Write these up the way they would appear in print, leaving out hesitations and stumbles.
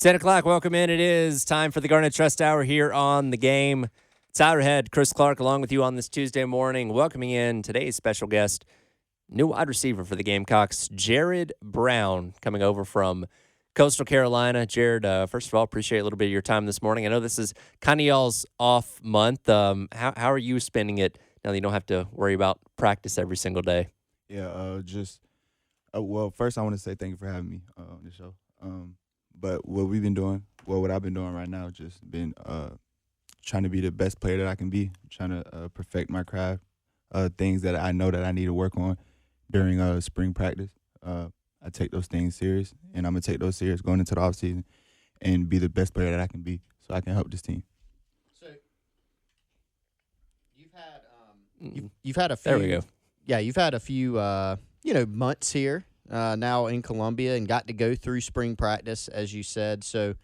10 o'clock, welcome in. It is time for the Garnet Trust Hour here on the game. It's Outer Head, Chris Clark, along with you on this Tuesday morning, welcoming in today's special guest, new wide receiver for the Gamecocks, Jared Brown, coming over from Coastal Carolina. Jared, first of all, appreciate a little bit of your time this morning. I know this is kind of y'all's off month. How are you spending it now that you don't have to worry about practice every single day? Yeah, well, first I want to say thank you for having me on the show. But what I've been doing right now, just been trying to be the best player that I can be, trying to perfect my craft, things that I know that I need to work on during spring practice. I take those things serious, and I'm going to take those serious going into the offseason and be the best player that I can be so I can help this team. So you've had a few. There we go. Yeah, you've had a few months here now in Columbia and got to go through spring practice, as you said. So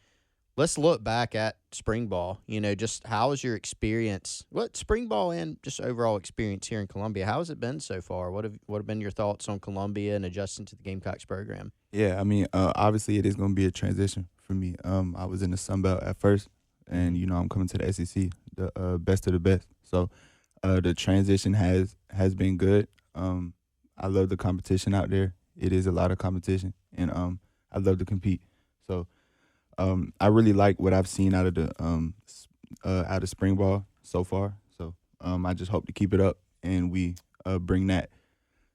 let's look back at spring ball. Just how was your experience? What spring ball and just overall experience here in Columbia? How has it been so far? What have been your thoughts on Columbia and adjusting to the Gamecocks program? Yeah, I mean, obviously it is going to be a transition for me. I was in the Sun Belt at first, and I'm coming to the SEC, the best of the best. So the transition has been good. I love the competition out there. It is a lot of competition, and I love to compete. So I really like what I've seen out of the out of spring ball so far. So I just hope to keep it up, and we bring that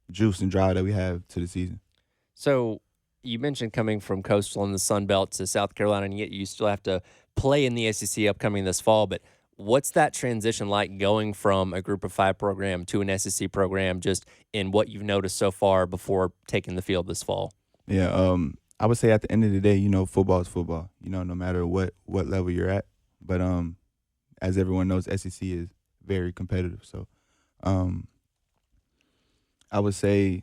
juice and drive that we have to the season. So you mentioned coming from Coastal in the Sun Belt to South Carolina, and yet you still have to play in the SEC upcoming this fall. But what's that transition like going from a Group of 5 program to an SEC program, just in what you've noticed so far before taking the field this fall? Yeah, I would say at the end of the day, football is football, no matter what level you're at. But as everyone knows, SEC is very competitive. So I would say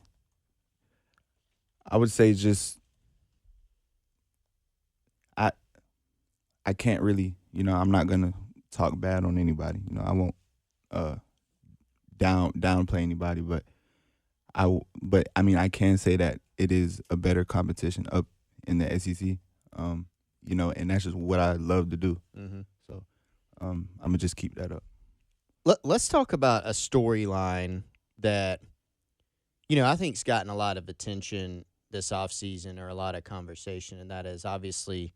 just I can't really, I'm not going to talk bad on anybody. I won't downplay anybody, but I mean, I can say that it is a better competition up in the SEC, and that's just what I love to do. Mm-hmm. So I'm going to just keep that up. Let's talk about a storyline that, I think's gotten a lot of attention this offseason, or a lot of conversation, and that is obviously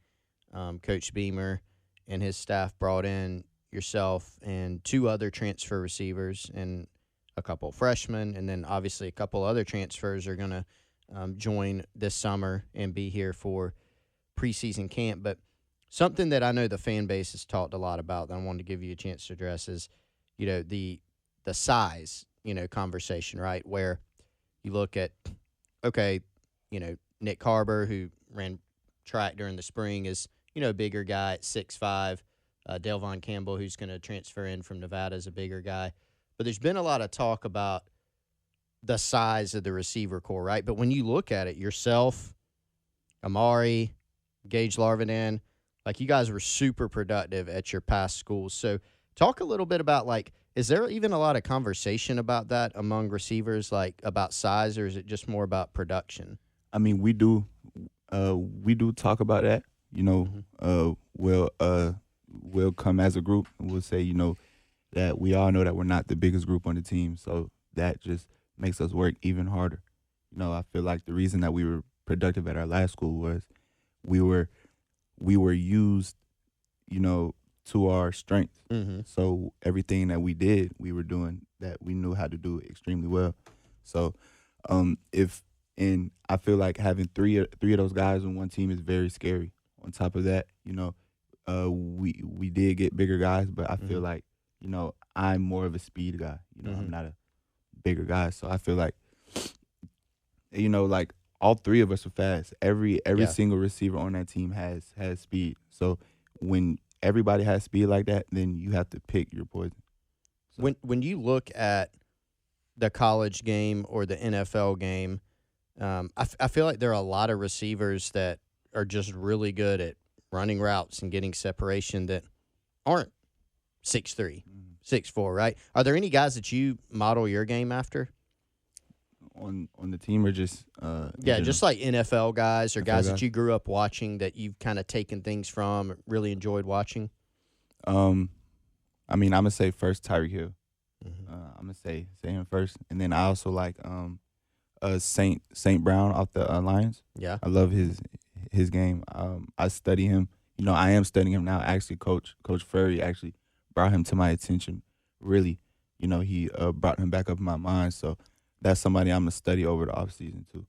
Coach Beamer and his staff brought in yourself and 2 other transfer receivers and a couple freshmen, and then obviously a couple other transfers are going to join this summer and be here for preseason camp. But something that I know the fan base has talked a lot about that I wanted to give you a chance to address is, the size, conversation, right? Where you look at, okay, Nick Harbor, who ran track during the spring, is, a bigger guy at 6'5". Delvon Campbell, who's going to transfer in from Nevada, is a bigger guy. But there's been a lot of talk about the size of the receiver core, right? But when you look at it, yourself, Amari, Gage Larvidan, like, you guys were super productive at your past schools. So talk a little bit about, like, is there even a lot of conversation about that among receivers, like about size, or is it just more about production? I mean, we do talk about that. We'll come as a group and we'll say, that we all know that we're not the biggest group on the team, so that just makes us work even harder. I feel like the reason that we were productive at our last school was we were used, to our strengths. Mm-hmm. So everything that we did, we were doing that we knew how to do extremely well. So I feel like having three of those guys on one team is very scary. On top of that, we did get bigger guys, but I feel like, I'm more of a speed guy. I'm not a bigger guy. So I feel like, like all 3 of us are fast. Every single receiver on that team has speed. So when everybody has speed like that, then you have to pick your poison. So. When you look at the college game or the NFL game, I feel like there are a lot of receivers that are just really good at running routes and getting separation that aren't 6'3", 6'4", right? Are there any guys that you model your game after? on the team or just in Yeah, general? just like NFL guys or NFL guys that guys? you grew up watching that you've kind of taken things from, really enjoyed watching. I mean, I'm gonna say first Tyreek Hill. Mm-hmm. I'm gonna say him first, and then I also like Saint Brown off the Lions. Yeah. I love his game. I study him. You know, I am studying him now. Actually, Coach Furry actually brought him to my attention. Really, you know, he brought him back up in my mind. So that's somebody I'm gonna study over the off season too.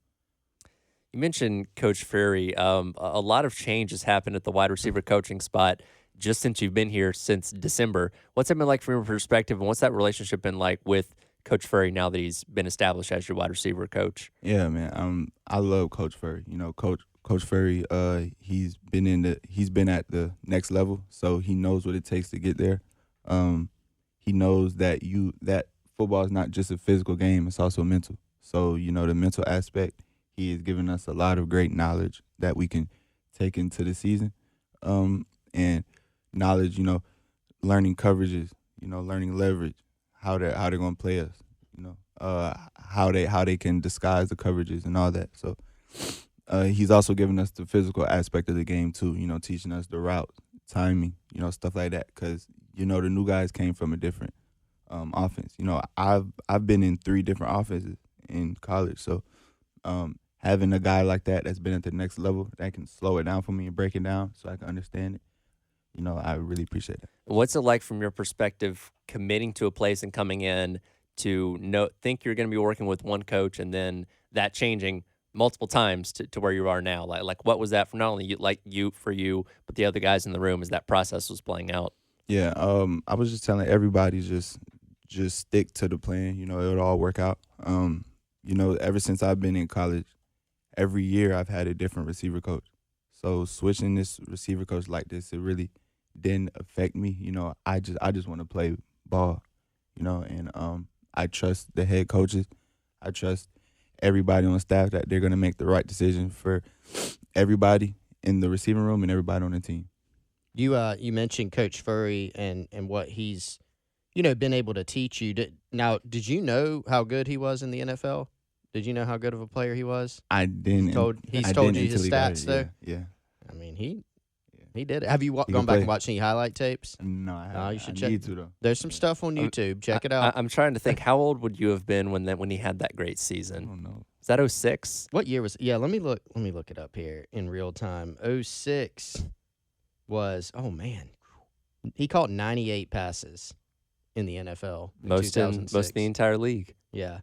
You mentioned Coach Ferry. A lot of change has happened at the wide receiver coaching spot just since you've been here since December. What's it been like from your perspective, and what's that relationship been like with Coach Ferry now that he's been established as your wide receiver coach? Yeah, man. I love Coach Furry. You know, Coach Furry. He's been at the next level, so he knows what it takes to get there. He knows that football is not just a physical game; it's also mental. So you know, the mental aspect. He has given us a lot of great knowledge that we can take into the season, and knowledge. You know, learning coverages. You know, learning leverage. How they're going to play us. You know, how they can disguise the coverages and all that. So he's also given us the physical aspect of the game too. You know, teaching us the route, timing. You know, stuff like that. Because you know the new guys came from a different offense. You know, I've been in 3 different offenses in college. So having a guy like that that's been at the next level that can slow it down for me and break it down so I can understand it. You know, I really appreciate that. What's it like from your perspective, committing to a place and coming in to think you're going to be working with one coach and then that changing multiple times to where you are now? Like what was that for not only for you, but the other guys in the room as that process was playing out? Yeah, I was just telling everybody just stick to the plan. You know, it'll all work out. You know, ever since I've been in college, every year I've had a different receiver coach. So switching this receiver coach like this, it really didn't affect me. You know, I just want to play ball, you know, and I trust the head coaches. I trust everybody on staff that they're going to make the right decision for everybody in the receiving room and everybody on the team. You mentioned Coach Furry and what he's, you know, been able to teach you. Did you know how good he was in the NFL? Did you know how good of a player he was? I didn't. He's told you his until he got stats, here. though? Yeah. I mean, he did it. Have you He gone can back play. and watched any highlight tapes? No, I haven't. No, you should I check. need to though. There's some stuff on YouTube. Check it out. I'm trying to think, how old would you have been when he had that great I season? don't know. Is that 06? What year was? Yeah, let me look it up here in real time. 06 was, oh man, he caught 98 passes in the NFL. In Most of 2006. the entire league. Yeah.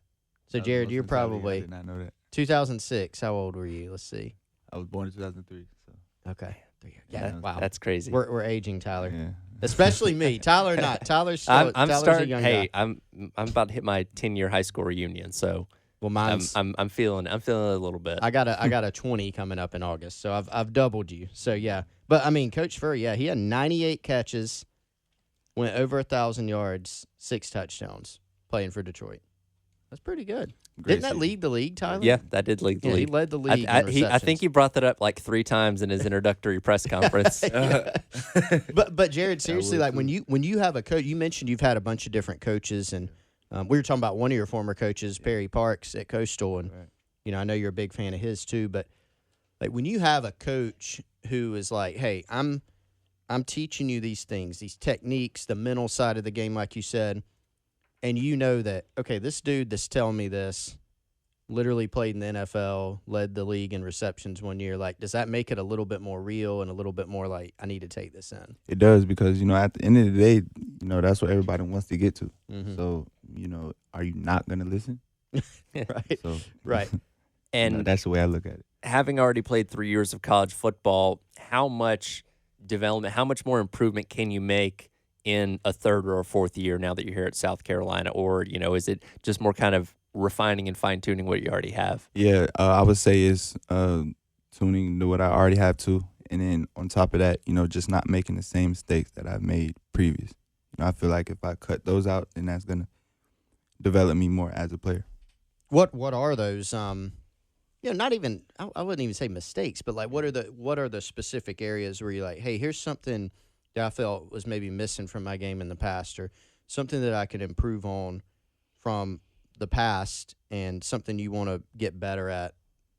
So That was Jared, most you're entirely- I probably did not know that. 2006. How old were you? Let's see. I was born in 2003. So Okay. Yeah. Yeah, Wow. That's crazy. We're aging, Tyler. yeah. Especially me. Tyler not. Tyler's still, I'm Tyler's a starting. young Hey, guy. I'm about to hit my 10-year high school reunion, so Well, mine's I'm feeling it a little bit. I got a 20 coming up in August, so I've doubled you. So yeah, but I mean, Coach Furry, yeah, he had 98 catches, went over 1,000 yards, 6 touchdowns, playing for Detroit. That's pretty good. Great Didn't that season. lead the league, Tyler? Yeah, that did lead the Yeah, he league. led the league. I in receptions. think he brought that up like 3 times in his introductory press conference. But Jared, seriously, would like when you have a coach, you mentioned you've had a bunch of different coaches, and we were talking about one of your former coaches, Perry Parks at Coastal, and Right. you know I know you're a big fan of his too. But like when you have a coach who is like, hey, I'm teaching you these things, these techniques, the mental side of the game, like you said, and you know that okay, this dude that's telling me this literally played in the NFL, led the league in receptions one year. Like, does that make it a little bit more real and a little bit more like, I need to take this in? It does because, you know, at the end of the day, you know, that's what everybody wants to get to. Mhm. So, you know, are you not going to listen? Right. So, Right. And you know, that's the way I look at it. having already played 3 years of college football, how much development, how much more improvement can you make in a 3rd or a 4th year now that you're here at South Carolina? Or, you know, is it just more kind of refining and fine-tuning what you already have? Yeah, I would say is tuning to what I already have to. And then on top of that, you know, just not making the same mistakes that I've made previous. You know, I feel like if I cut those out, then that's going to develop me more as a player. What are those? You know, not even I wouldn't even say mistakes, but like what are the specific areas where you're like, hey, here's something that I felt was maybe missing from my game in the past, or something that I could improve on from the past and something you want to get better at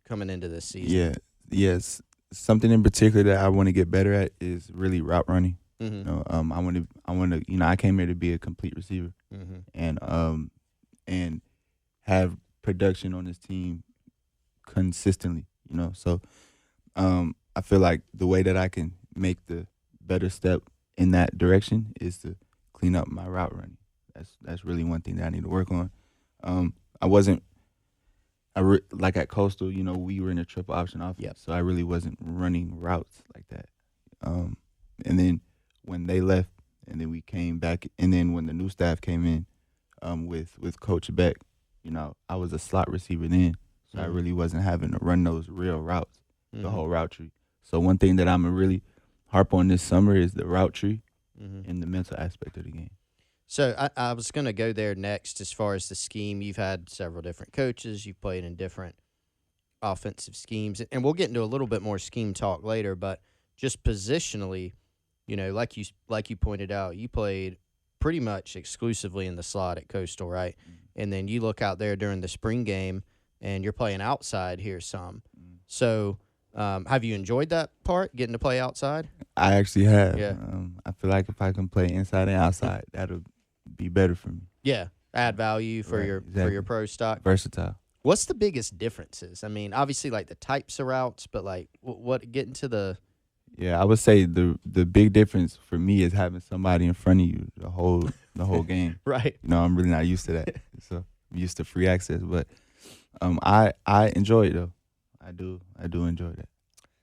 coming into this season. Yes. Something in particular that I want to get better at is really route running. Mm-hmm. You know, I want to. You know, I came here to be a complete receiver, Mm-hmm. and have production on this team consistently. You know, so I feel like the way that I can make the better step in that direction is to clean up my route running. That's really one thing that I need to work on. I wasn't. Like at Coastal, you know, we were in a triple option offense, so I really wasn't running routes like that. And then when they left, and then we came back, and then when the new staff came in, with Coach Beck, you know, I was a slot receiver then, so I really wasn't having to run those real routes, the whole route tree. So one thing that I'm gonna really harp on this summer is the route tree and the mental aspect of the game. So I was going to go there next as far as the scheme. You've had several different coaches. You've played in different offensive schemes. And we'll get into a little bit more scheme talk later. But just positionally, you know, like you pointed out, you played pretty much exclusively in the slot at Coastal, right? And then you look out there during the spring game, and you're playing outside here some. So have you enjoyed that part, getting to play outside? I actually have. Yeah. I feel like if I can play inside and outside, that'll be better for me. Yeah, add value for your pro stock. Versatile. What's the biggest differences? I mean, obviously, like the types of routes, but like what get into the. Yeah, I would say the big difference for me is having somebody in front of you the whole game. Right. You know, I'm really not used to that. So I'm used to free access, but I enjoy it though. I do enjoy that.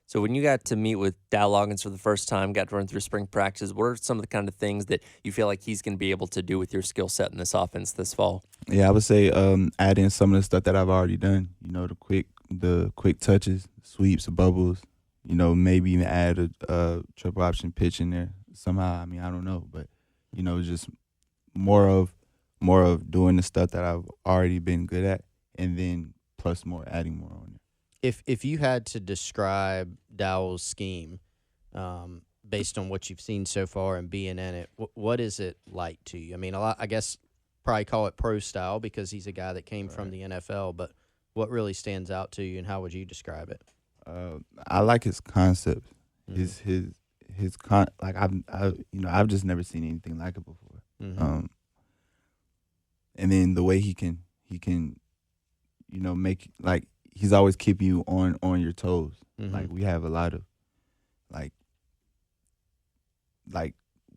So when you got to meet with Dow Loggins for the first time, got to run through spring practice, what are some of the kind of things that you feel like he's going to be able to do with your skill set in this offense this fall? Yeah, I would say add in some of the stuff that I've already done. You know, the quick touches, sweeps, bubbles. You know, maybe even add a triple option pitch in there somehow. I mean, I don't know, but you know, just more of doing the stuff that I've already been good at, and then plus adding more on it. If you had to describe Dowell's scheme, based on what you've seen so far and being in it, what is it like to you? I mean, I guess probably call it pro style because he's a guy that came from the NFL. But what really stands out to you, and how would you describe it? I like his concept. His like I've just never seen anything like it before. And then the way he can you know make like. He's always keeping you on your toes. Like we have a lot of like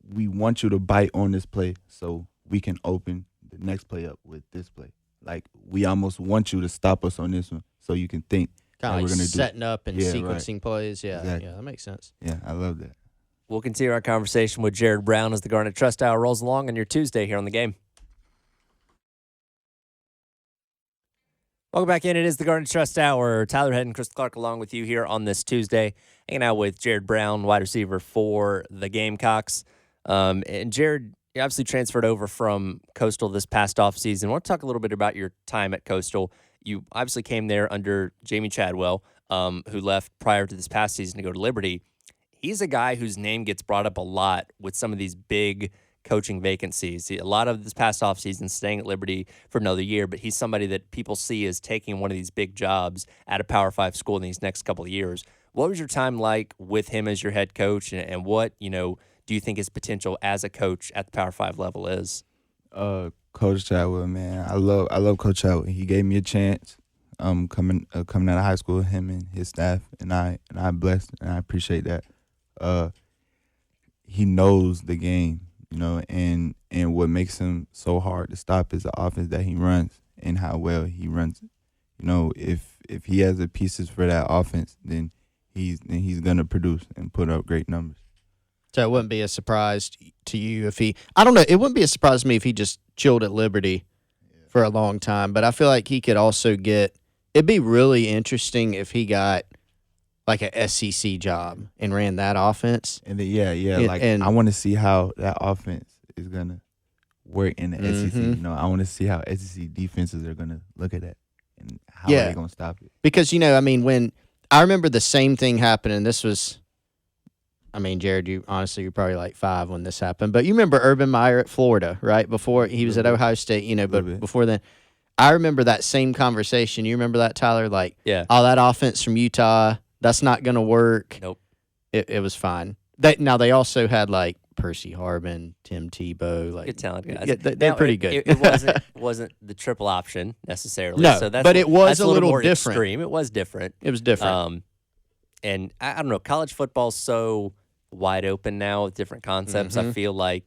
we want you to bite on this play so we can open the next play up with this play. Like we almost want you to stop us on this one so you can think kind of like we're gonna setting up and sequencing right. plays. Yeah, exactly. Yeah, that makes sense. Yeah, I love that. We'll continue our conversation with Jared Brown as the Garnet Trust Hour rolls along on your Tuesday here on the game. Welcome back in. It is the Garnet Trust Hour. Tyler Head and Chris Clark along with you here on this Tuesday, hanging out with Jared Brown, wide receiver for the Gamecocks. And Jared, you obviously transferred over from Coastal this past offseason. I want to talk a little bit about your time at Coastal. You obviously came there under Jamie Chadwell, who left prior to this past season to go to Liberty. He's a guy whose name gets brought up a lot with some of these big coaching vacancies. A lot of this past offseason staying at Liberty for another year, but he's somebody that people see as taking one of these big jobs at a Power 5 school in these next couple of years. What was your time like with him as your head coach, and what, you know, do you think his potential as a coach at the Power 5 level is? Coach Chadwell, man. I love Coach Chadwell. He gave me a chance coming out of high school, him and his staff, and I'm blessed and I appreciate that. He knows the game. You know, and what makes him so hard to stop is the offense that he runs and how well he runs it. You know, if he has the pieces for that offense, then he's gonna produce and put up great numbers. So it wouldn't be a surprise to you if he. I don't know. It wouldn't be a surprise to me if he just chilled at Liberty for a long time. But I feel like he could also get. It'd be really interesting if he got like a SEC job and ran that offense. And then, I want to see how that offense is gonna work in the SEC. You know, I want to see how SEC defenses are gonna look at that and how are they gonna stop it. Because, you know, I mean, when I remember the same thing happening, this was, I mean, Jared, you're probably like 5 when this happened, but you remember Urban Meyer at Florida, right? Before he was at Ohio State, you know, but before then, I remember that same conversation. You remember that, Tyler? Like, Yeah. all that offense from Utah, that's not going to work. Nope. It was fine. Now, they also had, like, Percy Harvin, Tim Tebow. Like, Good talent guys. Yeah, they're pretty good. It wasn't the triple option necessarily. No, so but it was that's a little more different. Extreme. It was different. It was different. And I don't know, college football's so wide open now with different concepts. I feel like,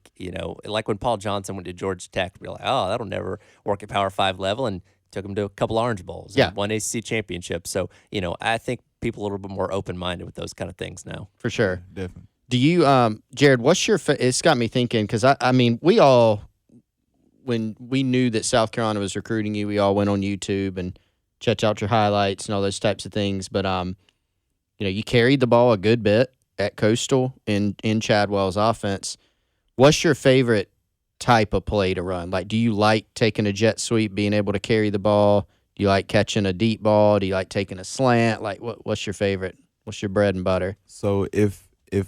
like when Paul Johnson went to Georgia Tech, we're like, oh, that'll never work at Power 5 level, and took him to a couple Orange Bowls and one ACC championship. So, I think people are a little bit more open-minded with those kind of things now. For sure. Definitely. Do you, Jared, what's your it's got me thinking, because, I mean, we all, when we knew that South Carolina was recruiting you, we all went on YouTube and checked out your highlights and all those types of things. But, you carried the ball a good bit at Coastal in Chadwell's offense. What's your favorite type of play to run? Like, do you like taking a jet sweep, being able to carry the ball? Do you like catching a deep ball? Do you like taking a slant? Like, what's your favorite? What's your bread and butter? So if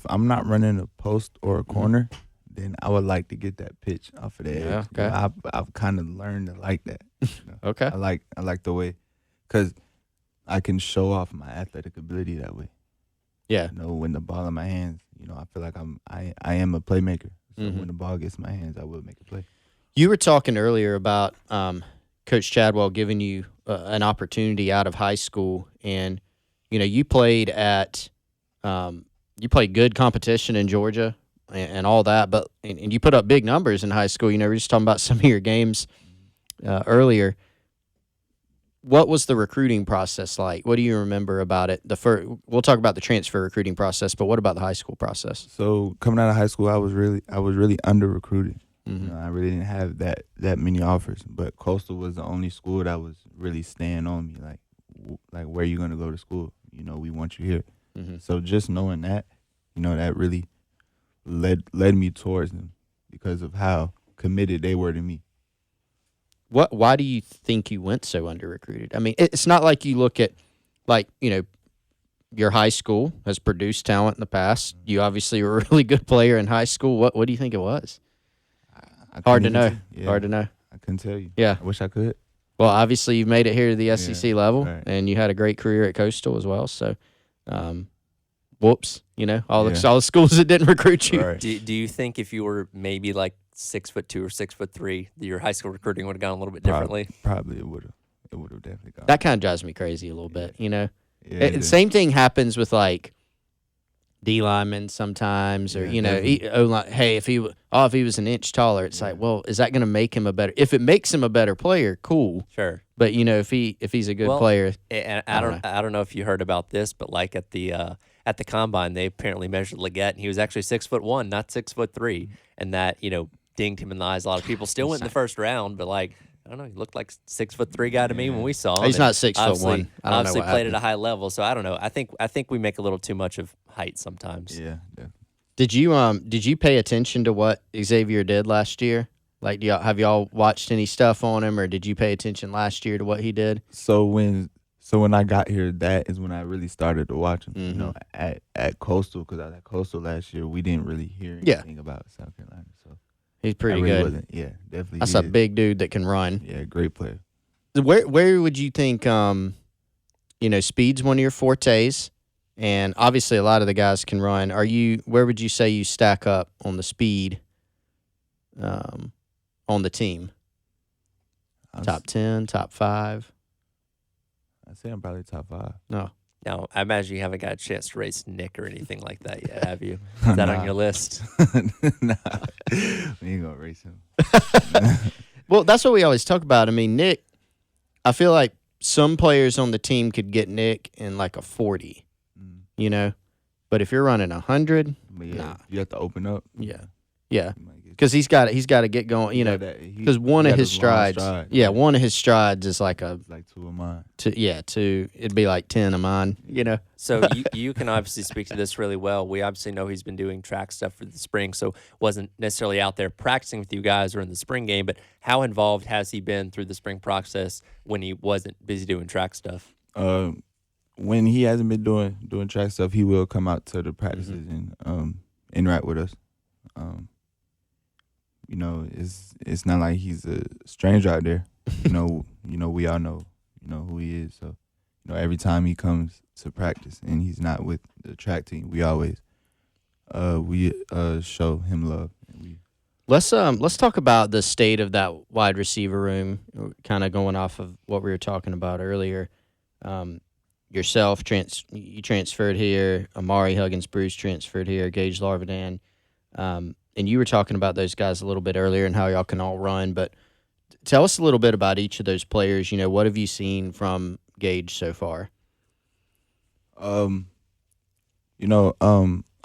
I'm not running a post or a corner, then I would like to get that pitch off of the edge. Yeah, okay. I've kind of learned to like that. Okay. I like the way, because I can show off my athletic ability that way. Yeah. When the ball in my hands, I feel like I am a playmaker. So when the ball gets in my hands, I will make a play. You were talking earlier about Coach Chadwell giving you an opportunity out of high school, and you played at you played good competition in Georgia and all that, but and you put up big numbers in high school. We were just talking about some of your games earlier. What was the recruiting process like? What do you remember about it? We'll talk about the transfer recruiting process, but what about the high school process? So coming out of high school, I was really under recruited. I really didn't have that many offers, but Coastal was the only school that was really staying on me. Like where are you gonna go to school? We want you here. So just knowing that, that really led me towards them because of how committed they were to me. Why do you think you went so under recruited? I mean, it's not like you look at, your high school has produced talent in the past. You obviously were a really good player in high school. What do you think it was? Hard to know. Hard to know. I couldn't tell you. Yeah. I wish I could. Well, obviously you've made it here to the SEC level, right. and you had a great career at Coastal as well. So, whoops, all the schools that didn't recruit you. Right. Do you think if you were maybe like 6'2" or 6'3", your high school recruiting would have gone a little bit differently? Probably it would have. It would have definitely gone. That kind of drives me crazy a little bit, Yeah, Same thing happens with D linemen sometimes, or hey, if he was an inch taller, it's like, well, is that going to make him a better? If it makes him a better player, cool. Sure. But if he's a good player, and I don't know if you heard about this, but like at the combine, they apparently measured Leggett, and he was actually 6'1", not 6'3", and that dinged him in the eyes. A lot of people still went in the first round, but I don't know. He looked like 6'3" guy to me when we saw him. He's not 6'1". Obviously played at a high level, so I don't know. I think we make a little too much of height sometimes. Yeah. Did you pay attention to what Xavier did last year? Like, have y'all watched any stuff on him, or did you pay attention last year to what he did? So when I got here, that is when I really started to watch him. At Coastal, because I was at Coastal last year, we didn't really hear anything about South Carolina. So he's pretty good. Yeah, definitely. That's a big dude that can run. Yeah, great player. Where would you think? Speed's one of your fortes, and obviously a lot of the guys can run. Where would you say you stack up on the speed? On the team, top 10, top 5. I'd say I'm probably top 5. No. Now, I imagine you haven't got a chance to race Nick or anything like that yet, have you? Is that on your list? Nah, we ain't gonna race him. Well, that's what we always talk about. I mean, Nick, I feel like some players on the team could get Nick in like a 40, but if you're running 100, nah. You have to open up. Yeah. Because he's got to get going, because one of his strides, one of his strides is like like 2 of mine. It'd be like 10 of mine, So you can obviously speak to this really well. We obviously know he's been doing track stuff for the spring, so wasn't necessarily out there practicing with you guys or in the spring game, but how involved has he been through the spring process when he wasn't busy doing track stuff? When he hasn't been doing track stuff, he will come out to the practices and interact with us. It's not like he's a stranger out there. we all know, who he is. So, every time he comes to practice and he's not with the track team, we always show him love. And let's talk about the state of that wide receiver room. Kind of going off of what we were talking about earlier. Yourself, you transferred here. Amari Huggins-Bruce transferred here. Gage Larvadan, and you were talking about those guys a little bit earlier and how y'all can all run. But tell us a little bit about each of those players. What have you seen from Gage so far? I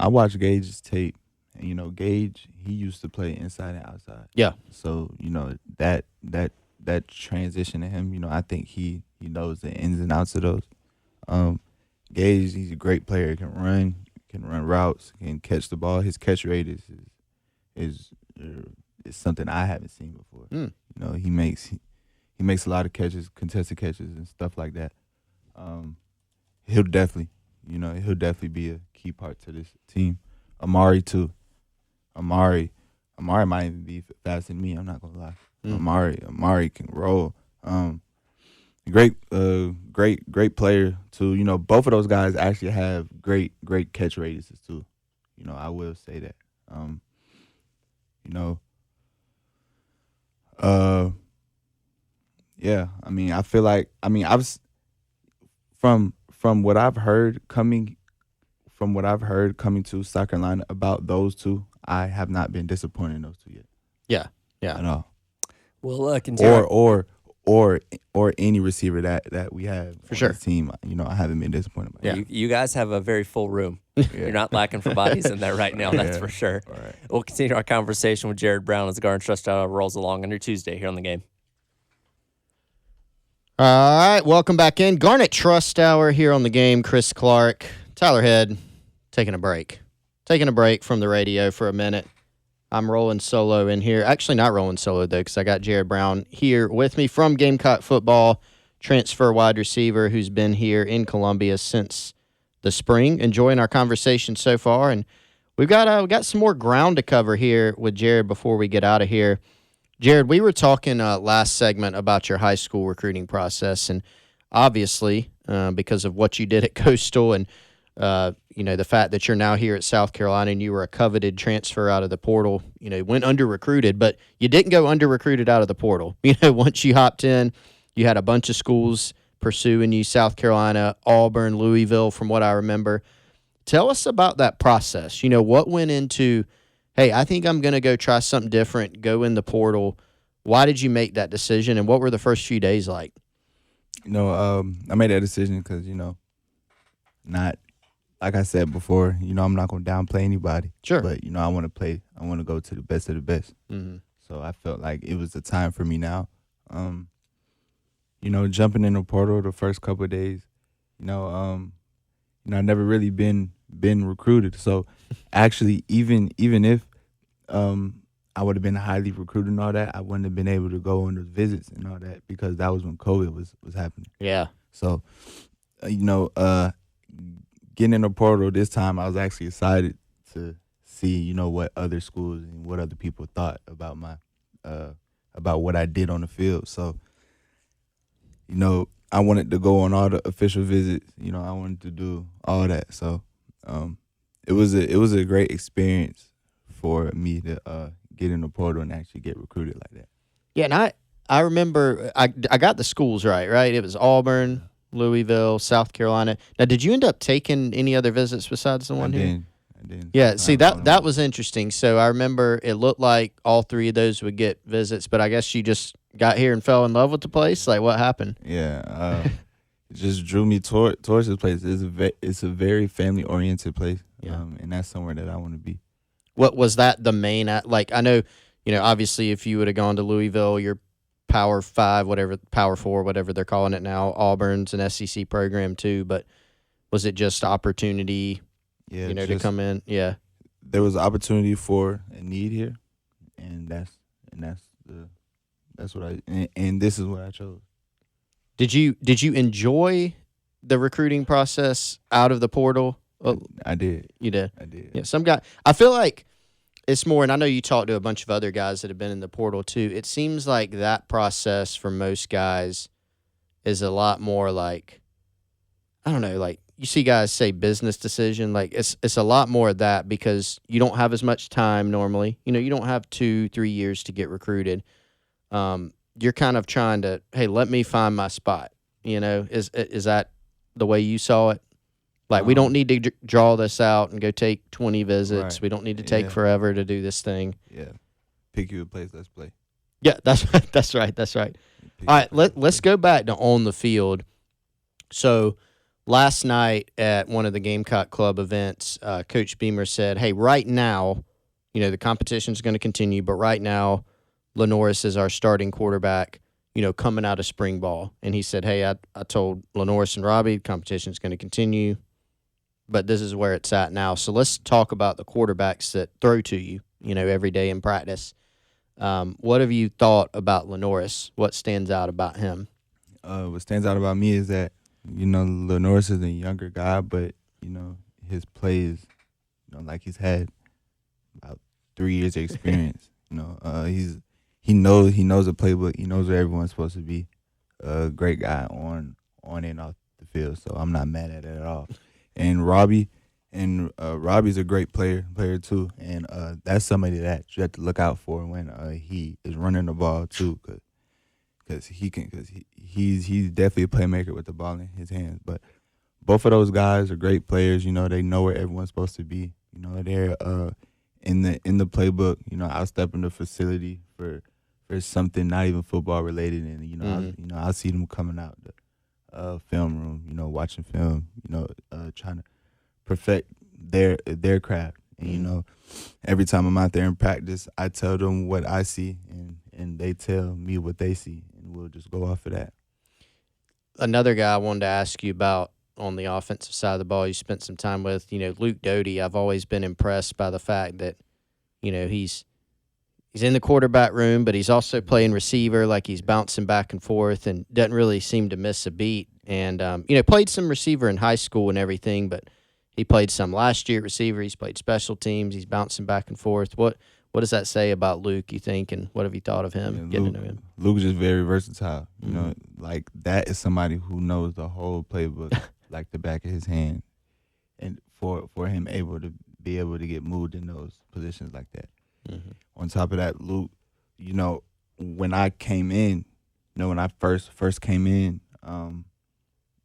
watched Gage's tape, and Gage, he used to play inside and outside. Yeah. So that transition to him, I think he knows the ins and outs of those. Gage, he's a great player. Can run routes, can catch the ball. His catch rate is something I haven't seen before. He makes a lot of catches, contested catches, and stuff like that. He'll definitely be a key part to this team. Amari too. Amari might even be faster than me. I'm not gonna lie. Amari can roll. Great player too. Both of those guys actually have great catch radiuses too. I will say that. Yeah. I feel like I've from what I've heard coming to South Carolina about those two, I have not been disappointed in those two yet. Yeah. At all. Well, continue. Or any receiver that we have for on sure. This team, I haven't been disappointed by. Yeah. You guys have a very full room. You're not lacking for bodies in there right now, that's for sure. All right. We'll continue our conversation with Jared Brown as the Garnet Trust Hour rolls along on your Tuesday here on the game. All right, welcome back in. Garnet Trust Hour here on the game. Chris Clark, Tyler Head, taking a break from the radio for a minute. I'm rolling solo in here. Actually, not rolling solo, though, because I got Jared Brown here with me from Gamecock football, transfer wide receiver who's been here in Columbia since the spring. Enjoying our conversation so far. And we got some more ground to cover here with Jared before we get out of here. Jared, we were talking last segment about your high school recruiting process, and obviously because of what you did at Coastal and the fact that you're now here at South Carolina and you were a coveted transfer out of the portal, went under-recruited, but you didn't go under-recruited out of the portal. Once you hopped in, you had a bunch of schools pursuing you, South Carolina, Auburn, Louisville, from what I remember. Tell us about that process. What went into, hey, I think I'm going to go try something different, go in the portal. Why did you make that decision, and what were the first few days like? I made that decision because, not like I said before, I'm not going to downplay anybody. Sure. But, I want to play. I want to go to the best of the best. Mm-hmm. So I felt like it was the time for me now. Jumping in the portal the first couple of days, I never really been recruited. So actually, even if I would have been highly recruited and all that, I wouldn't have been able to go on the visits and all that because that was when COVID was happening. Yeah. So, getting in the portal this time, I was actually excited to see, what other schools and what other people thought about about what I did on the field. So, I wanted to go on all the official visits. I wanted to do all that. So, it was a great experience for me to get in the portal and actually get recruited like that. Yeah, and I remember I got the schools right? It was Auburn, Louisville, South Carolina. Now, did you end up taking any other visits besides the one here? I didn't. Yeah, see, that was interesting. So I remember it looked like all three of those would get visits, but I guess you just got here and fell in love with the place? Like, what happened? Yeah, it just drew me towards this place. It's a very family-oriented place, and that's somewhere that I want to be. What was that the main, like, I know, obviously if you would have gone to Louisville, your Power 5, whatever, Power 4, whatever they're calling it now, Auburn's an SEC program too, but was it just opportunity, to come in? Yeah. There was opportunity for a need here, and that's what and this is what I chose. Did you enjoy the recruiting process out of the portal? I did. You did? I did. Yeah, some guy. I feel like it's more, and I know you talked to a bunch of other guys that have been in the portal too. It seems like that process for most guys is a lot more like, I don't know, like you see guys say business decision. Like it's a lot more of that because you don't have as much time normally. You know, you don't have 2-3 years to get recruited. You're kind of trying to, hey, let me find my spot. You know, is that the way you saw it? Like, we don't need to draw this out and go take 20 visits. Right. We don't need to take forever to do this thing. Yeah. Pick you a place, let's play. Yeah, that's right. That's right. That's right. All right, let's go back to on the field. So last night at one of the Gamecock Club events, Coach Beamer said, hey, right now, you know, the competition's going to continue, but right now, Lenoris is our starting quarterback, you know, coming out of spring ball. And he said, hey, I told Lenoris and Robbie the competition's going to continue, but this is where it's at now. So let's talk about the quarterbacks that throw to you, you know, every day in practice. What have you thought about Lenoris? What stands out about him? What stands out about me is that, you know, Lenoris is a younger guy, but, you know, his plays, you know, like he's had about 3 years of experience. You know, he knows the playbook. He knows where everyone's supposed to be. A great guy on and off the field, so I'm not mad at it at all. And Robbie's a great player too, and that's somebody that you have to look out for when he is running the ball too, because he's definitely a playmaker with the ball in his hands. But both of those guys are great players. You know, they know where everyone's supposed to be. You know, they're in the playbook. You know, outstepping the facility for something not even football related, and you know, I'll see them coming out the film room. You know, watching film. You know, trying to perfect their craft. And you know, every time I'm out there in practice, I tell them what I see, and they tell me what they see, and we'll just go off of that. Another guy I wanted to ask you about on the offensive side of the ball, you spent some time with, you know, Luke Doty. I've always been impressed by the fact that, you know, he's in the quarterback room, but he's also playing receiver, like he's bouncing back and forth and doesn't really seem to miss a beat. And, you know, played some receiver in high school and everything, but he played some last year at receiver. He's played special teams. He's bouncing back and forth. What does that say about Luke, you think, and what have you thought of him, getting to know him? Luke's just very versatile. You know, like that is somebody who knows the whole playbook like the back of his hand. And for him be able to get moved in those positions like that. Mm-hmm. On top of that, Luke, you know, when I came in, you know, when I first came in,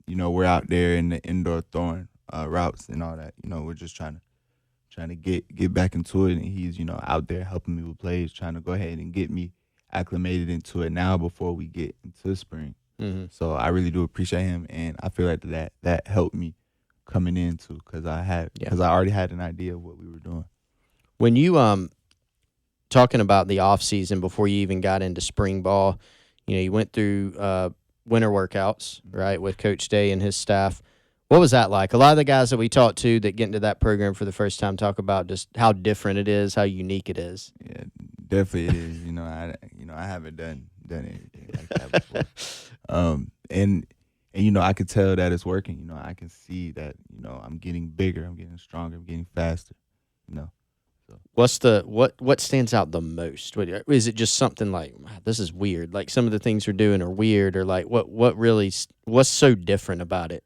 you know, we're out there in the indoor throwing routes and all that. You know, we're just trying to get back into it, and he's, you know, out there helping me with plays, trying to go ahead and get me acclimated into it now before we get into spring. Mm-hmm. So I really do appreciate him, and I feel like that helped me coming in too, because I already had an idea of what we were doing. When you talking about the off season before you even got into spring ball, you know, you went through winter workouts, right, with Coach Day and his staff. What was that like? A lot of the guys that we talked to that get into that program for the first time talk about just how different it is, how unique it is. Yeah, definitely it is. You know, I haven't done anything like that before. And you know, I could tell that it's working. You know, I can see that, you know, I'm getting bigger, I'm getting stronger, I'm getting faster. You know. So. What stands out the most? Is it just something like, wow, this is weird? Like some of the things we're doing are weird, or like what's so different about it?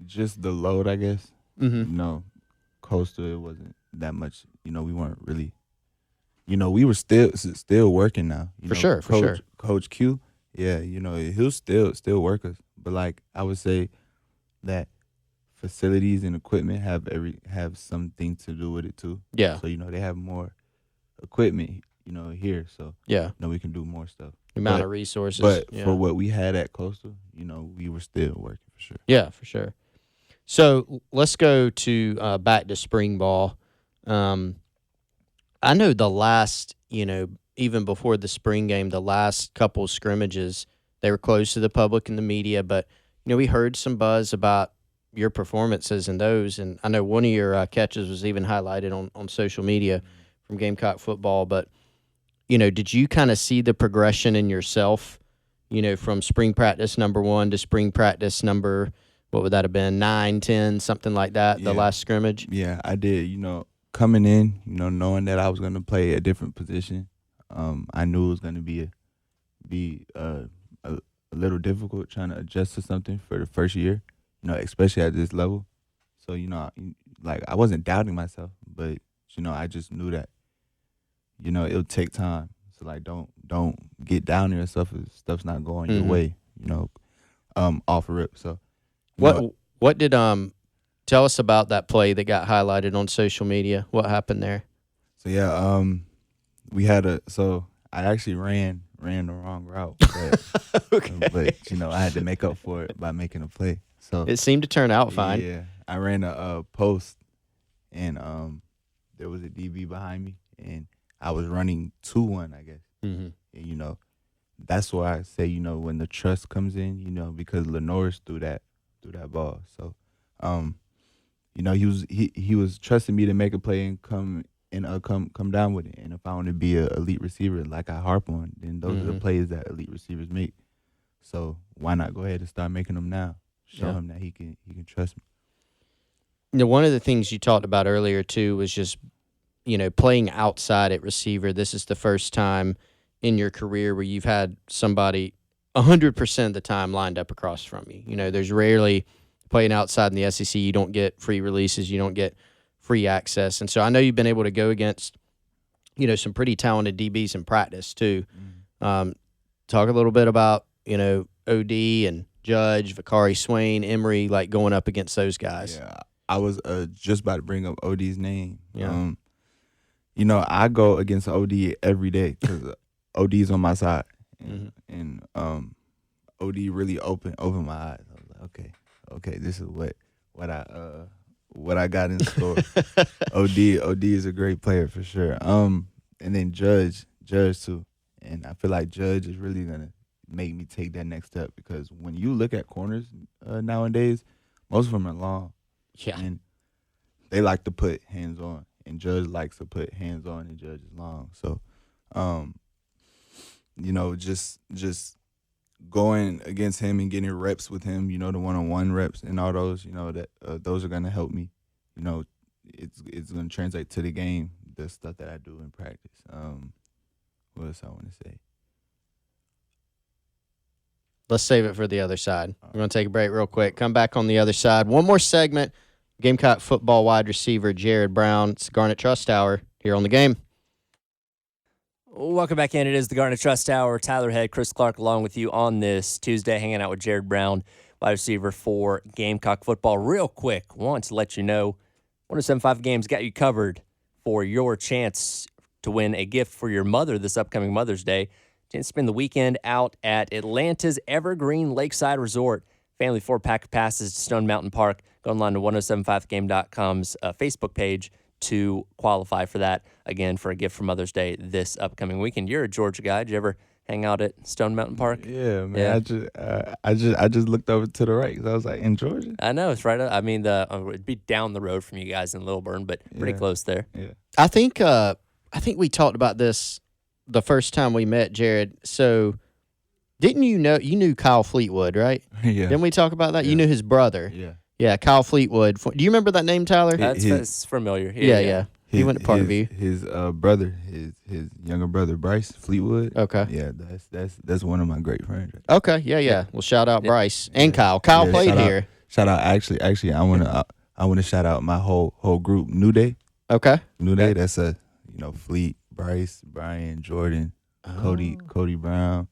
Just the load, I guess. Mm-hmm. You know, Coastal, it wasn't that much. You know, we weren't really. You know, we were still working now. For sure. Coach Q, yeah, you know, he'll still work us. But like I would say that facilities and equipment have something to do with it too. Yeah. So, you know, they have more equipment, you know, here. So, yeah, you know, we can do more stuff. The amount of resources. But for what we had at Coastal, you know, we were still working for sure. Yeah, for sure. So let's go to back to spring ball. I know the last, you know, even before the spring game, the last couple of scrimmages, they were closed to the public and the media. But, you know, we heard some buzz about your performances in those. And I know one of your catches was even highlighted on social media from Gamecock football. But, you know, did you kind of see the progression in yourself, you know, from spring practice number 1 to spring practice number, what would that have been, 9, 10, something like that, the last scrimmage? Yeah, I did. You know, coming in, knowing that I was going to play a different position, I knew it was going to be a little difficult trying to adjust to something for the first year, especially at this level. So, I wasn't doubting myself, but, I just knew that, it'll take time. So, don't get down on yourself if stuff's not going your way, off a rip. So, what did tell us about that play that got highlighted on social media? What happened there? So yeah, I actually ran the wrong route, but, Okay. but I had to make up for it by making a play. So It seemed to turn out fine. Yeah, I ran a post, and there was a DB behind me, and I was running 2-1, I guess. Mm-hmm. And, that's why I say, when the trust comes in, because Lenore's threw that ball. So, he was trusting me to make a play and come down with it. And if I want to be an elite receiver like I harp on, then those are the plays that elite receivers make. So why not go ahead and start making them now? Show him that he can trust me. One of the things you talked about earlier too was just playing outside at receiver. This is the first time in your career where you've had somebody 100% of the time lined up across from you. There's rarely playing outside in the SEC. You don't get free releases. You don't get free access. And so I know you've been able to go against, some pretty talented DBs in practice too. Mm-hmm. Talk a little bit about, OD and Judge, Vakari Swain, Emery, like going up against those guys. Yeah, I was just about to bring up OD's name. Yeah. I go against OD every day because OD's on my side. And OD really opened my eyes. I was like, okay, this is what I got in store. OD is a great player for sure. And then Judge too. And I feel like Judge is really gonna make me take that next step, because when you look at corners nowadays, most of them are long. Yeah. And they like to put hands on, and Judge likes to put hands on, and Judge is long. So, just going against him and getting reps with him, the one-on-one reps and all those, that those are gonna help me. It's gonna translate to the game, the stuff that I do in practice. What else I want to say? Let's save it for the other side. We're going to take a break real quick. Come back on the other side. One more segment. Gamecock football wide receiver Jared Brown. It's the Garnet Trust Hour here on the game. Welcome back in. It is the Garnet Trust Hour. Tyler Head, Chris Clark along with you on this Tuesday, hanging out with Jared Brown, wide receiver for Gamecock football. Real quick, want to let you know 107.5 Games got you covered for your chance to win a gift for your mother this upcoming Mother's Day. Chance to spend the weekend out at Atlanta's Evergreen Lakeside Resort. Family 4-pack of passes to Stone Mountain Park. Go online to 1075game.com's Facebook page to qualify for that, again, for a gift for Mother's Day this upcoming weekend. You're a Georgia guy. Did you ever hang out at Stone Mountain Park? Yeah, man. Yeah. I just looked over to the right because I was like, in Georgia? I know. It's right. I mean, it'd be down the road from you guys in Lilburn, but pretty close there. Yeah. I think we talked about this the first time we met, Jared. So didn't you knew Kyle Fleetwood, right? Yeah. Didn't we talk about that? Yeah. You knew his brother. Yeah. Yeah, Kyle Fleetwood. Do you remember that name, Tyler? That's familiar. Yeah. He went to Parkview. His brother, his younger brother, Bryce Fleetwood. Okay. Yeah, that's one of my great friends. Okay, yeah. Well, shout out Bryce and Kyle. Kyle played here. Shout out. Actually, I wanna shout out my whole group, New Day. Okay. New Day. That's Fleet, Bryce, Brian, Jordan, Cody Brown,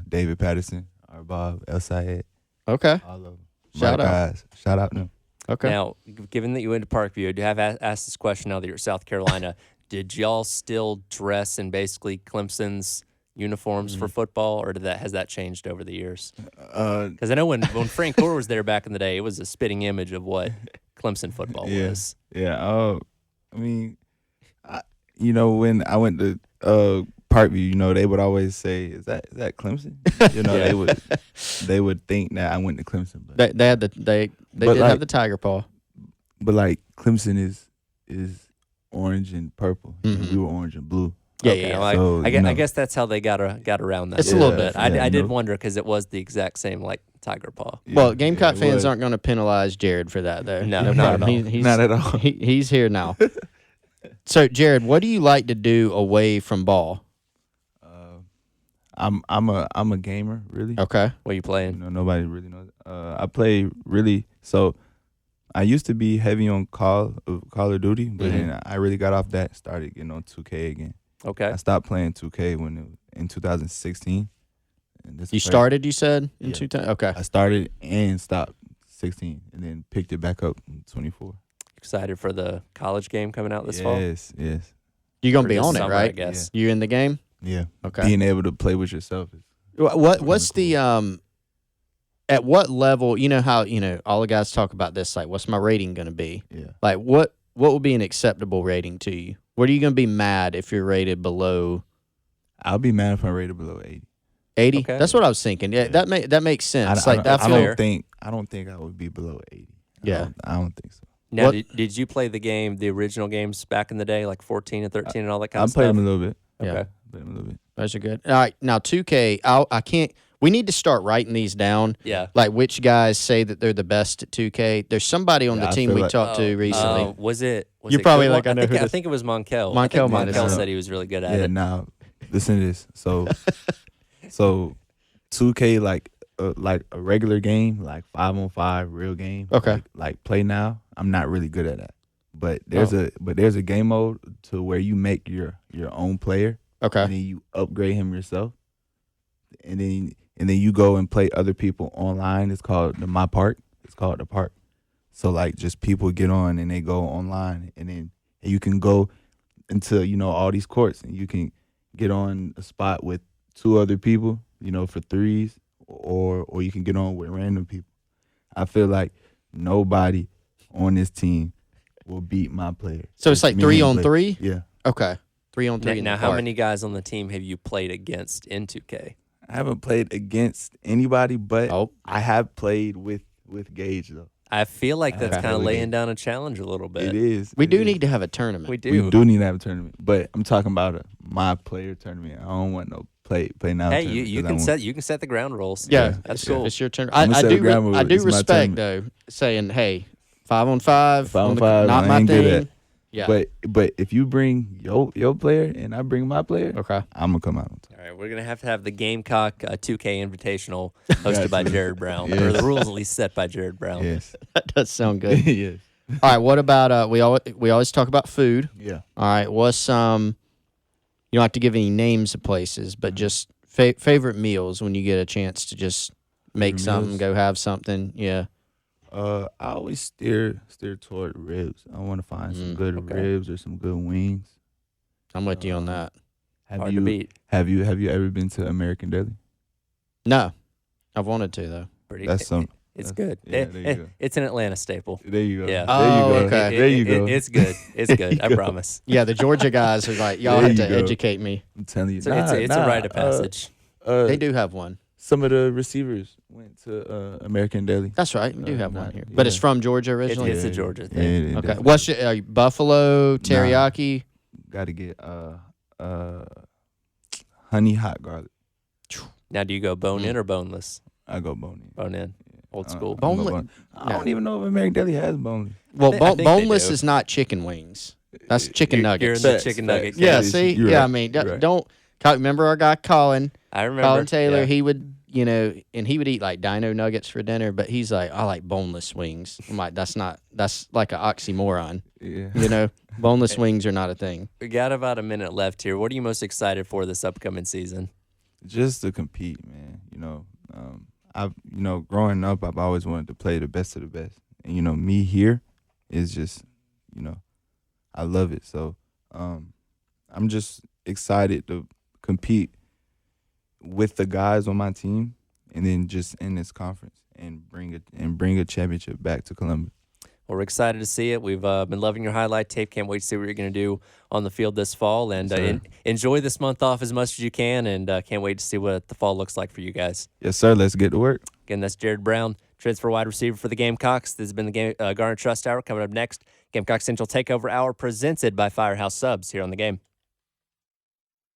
David Patterson, Bob, El Sayed. Okay. All of them. Shout out. Guys. Shout out them. Okay. Now, given that you went to Parkview, I do have asked this question now that you're at South Carolina. Did y'all still dress in basically Clemson's uniforms for football, or has that changed over the years? Because I know when Frank Gore was there back in the day, it was a spitting image of what Clemson football was. Yeah. I mean, when I went to Parkview, they would always say, "Is that Clemson?" They would think that I went to Clemson, but They did have the tiger paw. but like Clemson is orange and purple. And we were orange and blue. Yeah. Well, So, I guess that's how they got around that. It's a little bit. I did wonder because it was the exact same like tiger paw. Well, Gamecock it fans was. aren't going to penalize Jared for that, though. No, not at all. Not at all. He's here now. So, Jared, what do you like to do away from ball? I'm a gamer, really. Okay. What are you playing? Nobody really knows. I play really. So I used to be heavy on Call of Duty, but then I really got off that. Started getting on 2K again. Okay. I stopped playing 2K in 2016. You started, you said, in Yeah. 2000? Okay. I started and stopped 16, and then picked it back up in 24. Excited for the college game coming out this fall? Yes. You're going to Or be this on summer, it, right? I guess. You in the game? Yeah. Okay. Being able to play with yourself is What's the at what level, you know how, all the guys talk about this, like, what's my rating going to be? yeah. Like, what would be an acceptable rating to you? What are you going to be mad if you're rated below I'll be mad if I'm rated below 80. 80? Okay. That's what I was thinking. Yeah, that makes sense. I Like, that I feel, don't think I would be below 80. Yeah. I don't think so. Now, What- did you play the original games back in the day, like 14 and 13 and all that kind I of stuff? played them a little bit. Yeah. Okay. Played them a little bit. those are good. All right, now 2K, I can't. We need to start writing these down. Yeah. Like which guys say that they're the best at 2K. There's somebody on Yeah, the I team feel we like- talked to recently. Was it? You're it probably Goodwin? like, I know who I this- think it was Monkel. Monkel might have Monkel said said he was really good at Yeah. it. Now, listen to this. So 2K like a regular game, like 5-on-5 real game. Okay. Like play now. I'm not really good at that. But there's a game mode to where you make your own player. Okay. And then you upgrade him yourself. And then you go and play other people online. It's called My Park. It's called the Park. So like just people get on and they go online, and then you can go into all these courts, and you can get on a spot with 2 other people, for threes, or you can get on with random people. I feel like nobody on this team will beat my player. So it's like Me 3 and on Blake. 3? Yeah. Okay. 3 on 3. in Now, the how park. many guys on the team have you played against in 2K? I haven't played against anybody, but Oh. I have played with Gage though. I feel like that's Okay. kind of Really laying good. down a challenge a little bit. It is. We It do is. need to have a tournament. We do. We do need to have a tournament, but I'm talking about my player tournament. I don't want no play now. Hey, tournament, you 'cause I can want- you can set the ground rules. Yeah, That's it's, cool. It's your turn. I'ma I set do the ground rule. I do It's my respect tournament. though saying, hey, 5-on-5, 5-on-5, not I my ain't good thing. at. Yeah. But if you bring your player and I bring my player, Okay. I'm gonna come out on top. All right, we're gonna have to have the Gamecock 2K Invitational hosted by Gotcha. Jared Brown, Yes. or the rules at least set by Jared Brown. Yes. That does sound good. yes. All right, what about we always talk about food. Yeah. All right, what's you don't have to give any names of places, but just favorite meals when you get a chance to just make Favorite something, meals? go have something. Yeah. I always steer toward ribs. I want to find some good okay. ribs or some good wings. I'm with you on that. Hard to beat. Have you ever been to American Deli? No. I've wanted to though. Pretty, That's some. It's that's- good. yeah, there you go. It's an Atlanta staple. There you go. Yeah. There you Oh, go. okay. There you go. It's good. It's good. I you go. promise. Yeah, the Georgia guys are like, y'all There have you to go. educate me. I'm telling you. So it's a rite of passage. They do have one. Some of the receivers went to American Deli. That's right. We do have one not- here. But it's yeah. from Georgia originally? It's a Georgia thing. Yeah, Okay. definitely. What's your buffalo teriyaki? Got to get honey hot garlic. Now, do you go bone in or boneless? I go bone in. Bone in. Old school. I'm a Boneless- I don't even know if American Deli has boneless. Well, I think they boneless do. is not chicken wings. That's chicken You're nuggets. in the Facts, chicken facts. nugget. Yeah, Yes, see? you're Yeah, right. I mean, You're right. don't remember our guy Colin I remember. Colin Taylor, Yeah. he would, and he would eat like dino nuggets for dinner, but he's like, I like boneless wings. I'm like, that's like an oxymoron. Yeah. Boneless wings are not a thing. We got about a minute left here. What are you most excited for this upcoming season? Just to compete, man. I've growing up, I've always wanted to play the best of the best, and me here is just, I love it. So, I'm just excited to compete with the guys on my team, and then just in this conference and bring a championship back to Columbus. Well, we're excited to see it. We've been loving your highlight tape. Can't wait to see what you're going to do on the field this fall. And Yes, sir. enjoy this month off as much as you can. And can't wait to see what the fall looks like for you guys. Yes, sir. Let's get to work. Again, that's Jared Brown, transfer wide receiver for the Gamecocks. This has been the Garnet Trust Hour. Coming up next, Gamecock Central Takeover Hour presented by Firehouse Subs here on the Game.